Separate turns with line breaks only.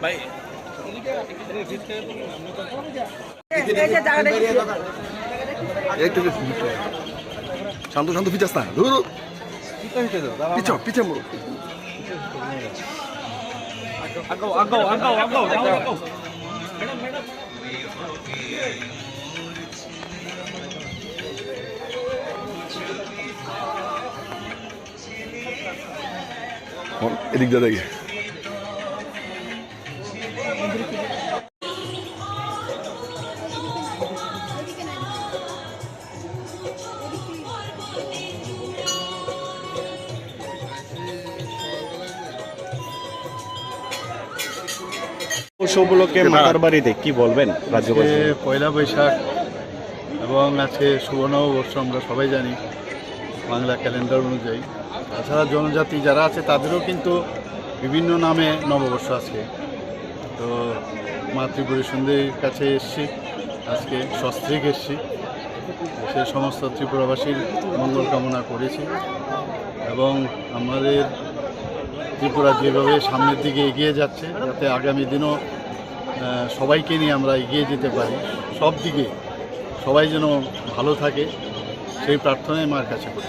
ভাই
শান্ত শান্ত পিছাস না পিছ পিছে মোড় এদিক দিয়ে দেখে
উপলক্ষে মাতার বাড়িতে কি বলবেন রাজ্যবাসী?
পয়লা বৈশাখ এবং আজকে শুভ নববর্ষ আমরা সবাই জানি বাংলা ক্যালেন্ডার অনুযায়ী। তাছাড়া জনজাতি যারা আছে তাদেরও কিন্তু বিভিন্ন নামে নববর্ষ আজকে। তো মা ত্রিপুরা সুন্দরীর কাছে এসছি, আজকে সস্ত্রীক এসছি, সে সমস্ত ত্রিপুরাবাসীর মঙ্গল কামনা করেছি এবং আমাদের ত্রিপুরা যেভাবে সামনের দিকে এগিয়ে যাচ্ছে যাতে আগামী দিনও সবাইকে নিয়ে আমরা এগিয়ে যেতে পারি, সব দিকে সবাই যেন ভালো থাকে সেই প্রার্থনাই মার কাছে করি।